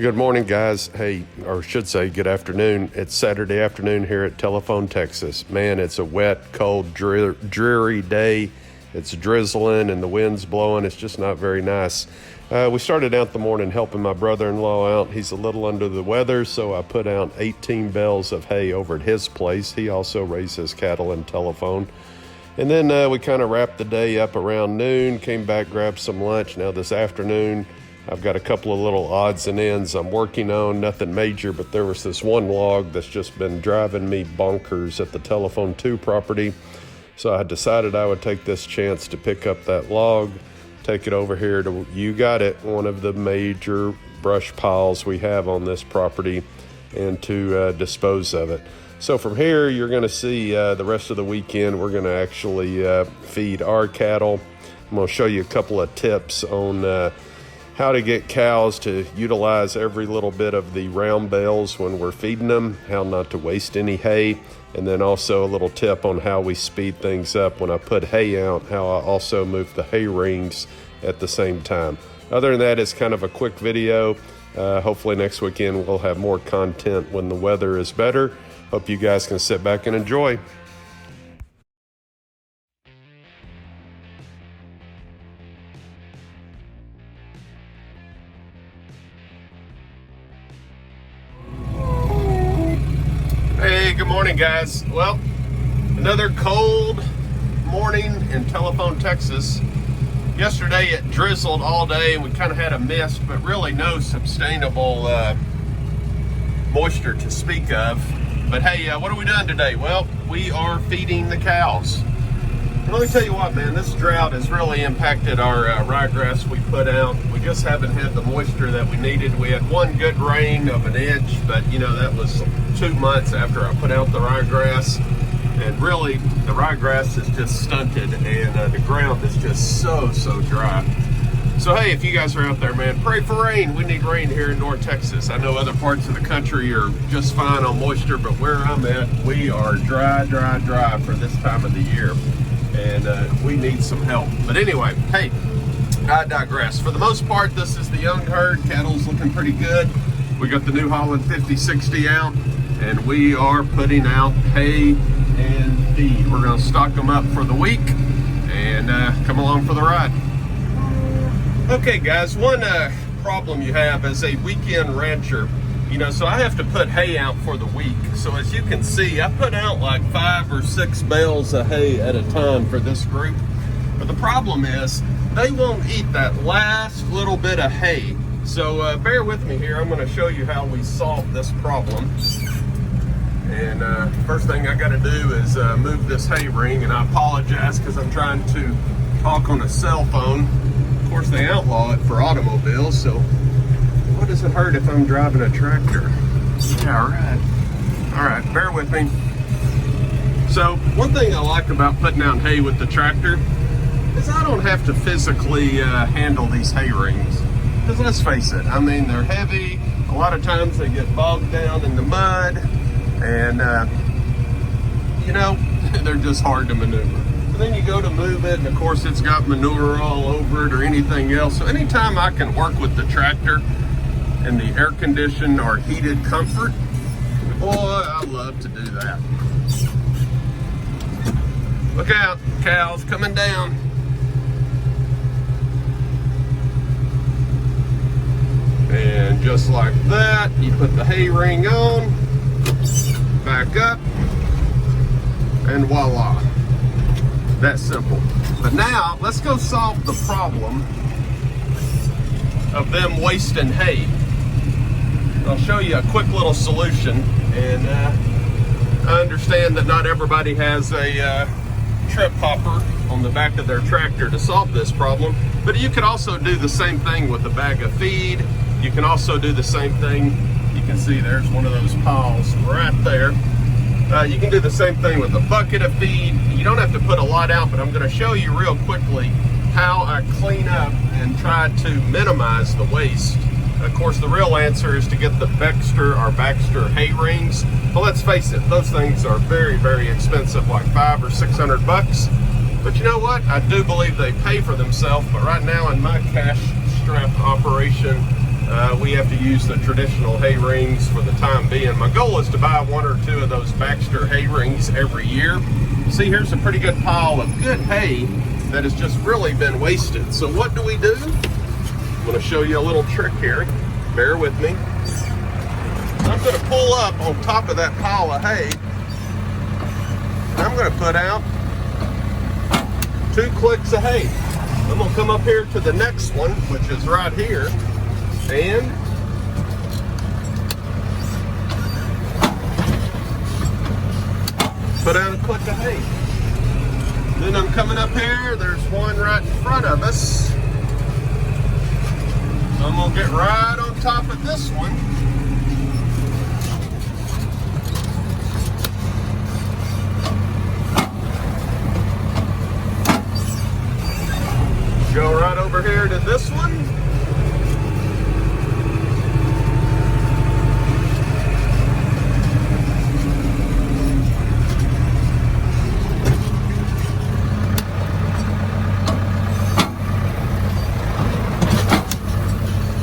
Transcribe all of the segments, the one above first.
Good morning, guys. Hey, or should say good afternoon. It's Saturday afternoon here at Telephone, Texas. Man, it's a wet, cold, dreary day. It's drizzling and the wind's blowing. It's just not very nice. We started out the morning helping my brother-in-law out. He's a little under the weather, so I put out 18 bales of hay over at his place. He also raises cattle and telephone. And then we kind of wrapped the day up around noon, came back, grabbed some lunch. Now this afternoon, I've got a couple of little odds and ends I'm working on, nothing major, but there was this one log that's just been driving me bonkers at the Telephone 2 property. So I decided I would take this chance to pick up that log, take it over here to, you got it, one of the major brush piles we have on this property, and to dispose of it. So from here, you're going to see the rest of the weekend, we're going to actually feed our cattle. I'm going to show you a couple of tips on how to get cows to utilize every little bit of the round bales when we're feeding them, how not to waste any hay, and then also a little tip on how we speed things up when I put hay out, how I also move the hay rings at the same time. Other than that, it's kind of a quick video. Hopefully next weekend we'll have more content when the weather is better. Hope you guys can sit back and enjoy. Hey, good morning, guys. Well, another cold morning in Telephone, Texas. Yesterday it drizzled all day and we kind of had a mist, but really no sustainable moisture to speak of. But hey, what are we doing today? Well, we are feeding the cows. And let me tell you what, man, this drought has really impacted our ryegrass we put out. We just haven't had the moisture that we needed. We had one good rain of an inch, but you know, that was 2 months after I put out the ryegrass. And really, the ryegrass is just stunted and the ground is just so dry. So hey, if you guys are out there, man, pray for rain. We need rain here in North Texas. I know other parts of the country are just fine on moisture, but where I'm at, we are dry for this time of the year. And we need some help. But anyway, hey, I digress. For the most part, this is the young herd. Cattle's looking pretty good. We got the New Holland 5060 out, and we are putting out hay and feed. We're gonna stock them up for the week and come along for the ride. Okay, guys, one problem you have as a weekend rancher, you know, so I have to put hay out for the week. So as you can see, I put out like 5 or 6 bales of hay at a time for this group. But the problem is they won't eat that last little bit of hay. So bear with me here. I'm going to show you how we solve this problem. And first thing I got to do is move this hay ring. And I apologize because I'm trying to talk on a cell phone. Of course, they outlaw it for automobiles, so what does it hurt if I'm driving a tractor? Yeah, all right, bear with me. So one thing I like about putting out hay with the tractor is I don't have to physically handle these hay rings. Because let's face it, I mean, they're heavy. A lot of times they get bogged down in the mud, and you know, they're just hard to maneuver. Then you go to move it, and of course it's got manure all over it or anything else. So anytime I can work with the tractor in the air conditioned or heated comfort, boy, I love to do that. Look out, cows coming down. And just like that, you put the hay ring on, back up, and voila. That simple. But now let's go solve the problem of them wasting hay. I'll show you a quick little solution, and I understand that not everybody has a trip hopper on the back of their tractor to solve this problem, but you could also do the same thing with a bag of feed. You can also do the same thing. You can see there's one of those piles right there. You can do the same thing with a bucket of feed. You don't have to put a lot out, but I'm going to show you real quickly how I clean up and try to minimize the waste. Of course, the real answer is to get the Baxter hay rings. But let's face it, those things are very expensive, like $500 or $600. But you know what? I do believe they pay for themselves. But right now in my cash strap operation, we have to use the traditional hay rings for the time being. My goal is to buy 1 or 2 of those Baxter hay rings every year. See, here's a pretty good pile of good hay that has just really been wasted. So what do? I'm going to show you a little trick here. Bear with me. I'm going to pull up on top of that pile of hay. I'm going to put out 2 clicks of hay. I'm going to come up here to the next one, which is right here, and put out a click of hay. Then I'm coming up here, there's one right in front of us. So I'm going to get right on top of this one. Go right over here to this one.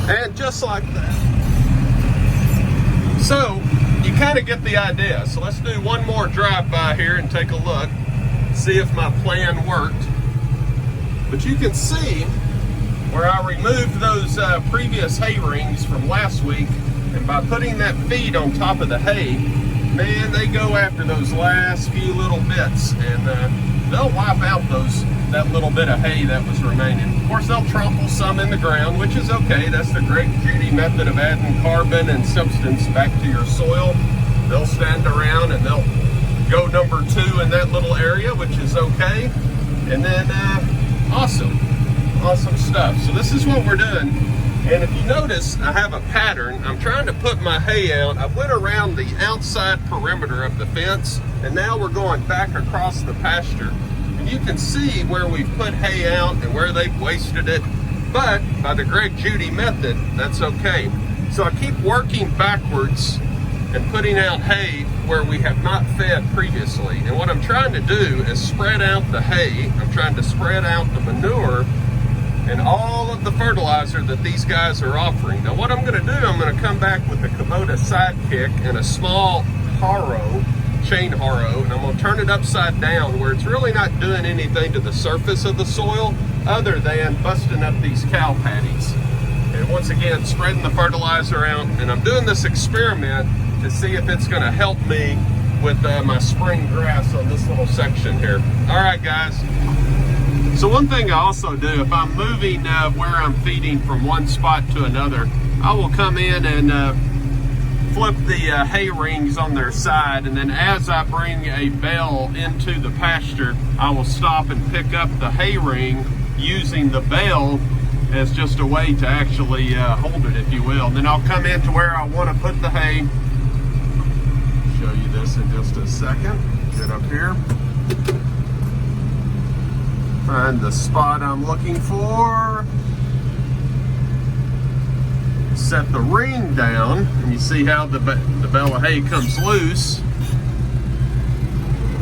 And just like that. So, you kind of get the idea. So let's do one more drive-by here and take a look. See if my plan worked. But you can see where I removed those previous hay rings from last week, and by putting that feed on top of the hay, man, they go after those last few little bits, and they'll wipe out that little bit of hay that was remaining. Of course, they'll trample some in the ground, which is okay. That's the Greg Judy method of adding carbon and substance back to your soil. They'll stand around and they'll go number 2 in that little area, which is okay. And then awesome stuff. So this is what we're doing. And if you notice, I have a pattern. I'm trying to put my hay out. I went around the outside perimeter of the fence, and now we're going back across the pasture. And you can see where we've put hay out and where they've wasted it. But by the Greg Judy method, that's okay. So I keep working backwards and putting out hay where we have not fed previously. And what I'm trying to do is spread out the hay. I'm trying to spread out the manure and all of the fertilizer that these guys are offering. Now what I'm going to do, I'm going to come back with a Kubota Sidekick and a small harrow, chain harrow, and I'm going to turn it upside down where it's really not doing anything to the surface of the soil other than busting up these cow patties. And once again, spreading the fertilizer out. And I'm doing this experiment to see if it's going to help me with my spring grass on this little section here. All right, guys. So one thing I also do, if I'm moving where I'm feeding from one spot to another, I will come in and flip the hay rings on their side, and then as I bring a bale into the pasture, I will stop and pick up the hay ring using the bale as just a way to actually hold it, if you will. And then I'll come into where I want to put the hay. Show you this in just a second. Get up here. Find the spot I'm looking for. Set the ring down, and you see how the bale of hay comes loose.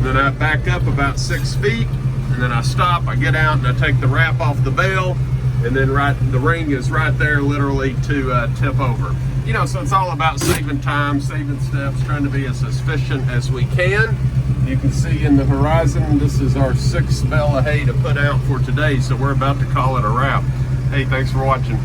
Then I back up about 6 feet, and then I stop, I get out, and I take the wrap off the bale, and then the ring is right there literally to tip over. You know, so it's all about saving time, saving steps, trying to be as efficient as we can. You can see in the horizon, this is our 6th bale of hay to put out for today, so we're about to call it a wrap. Hey, thanks for watching.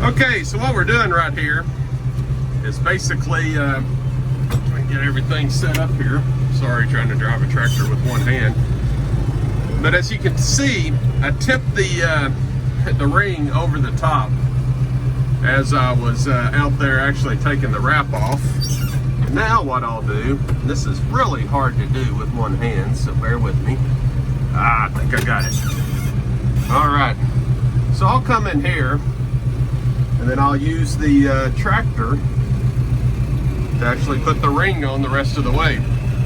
Okay, so what we're doing right here is basically, trying to get everything set up here. Sorry, trying to drive a tractor with one hand. But as you can see, I tipped the ring over the top as I was out there actually taking the wrap off. And now what I'll do, and this is really hard to do with one hand, so bear with me. I think I got it. All right, so I'll come in here, and then I'll use the tractor to actually put the ring on the rest of the way.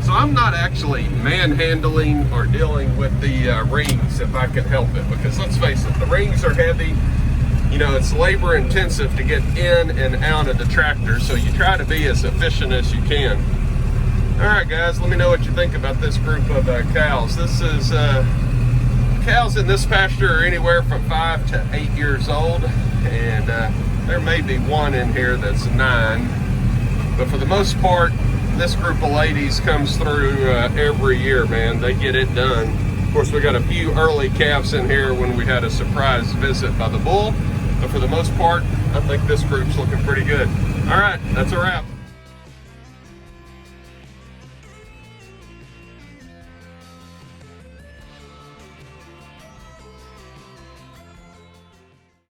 So I'm not actually manhandling or dealing with the rings if I can help it, because let's face it, the rings are heavy. You know, it's labor intensive to get in and out of the tractor, so you try to be as efficient as you can. All right, guys, let me know what you think about this group of cows. This is cows in this pasture are anywhere from 5 to 8 years old, and there may be one in here that's 9. But for the most part, this group of ladies comes through every year, man. They get it done. Of course, we got a few early calves in here when we had a surprise visit by the bull. But for the most part, I think this group's looking pretty good. All right, that's a wrap.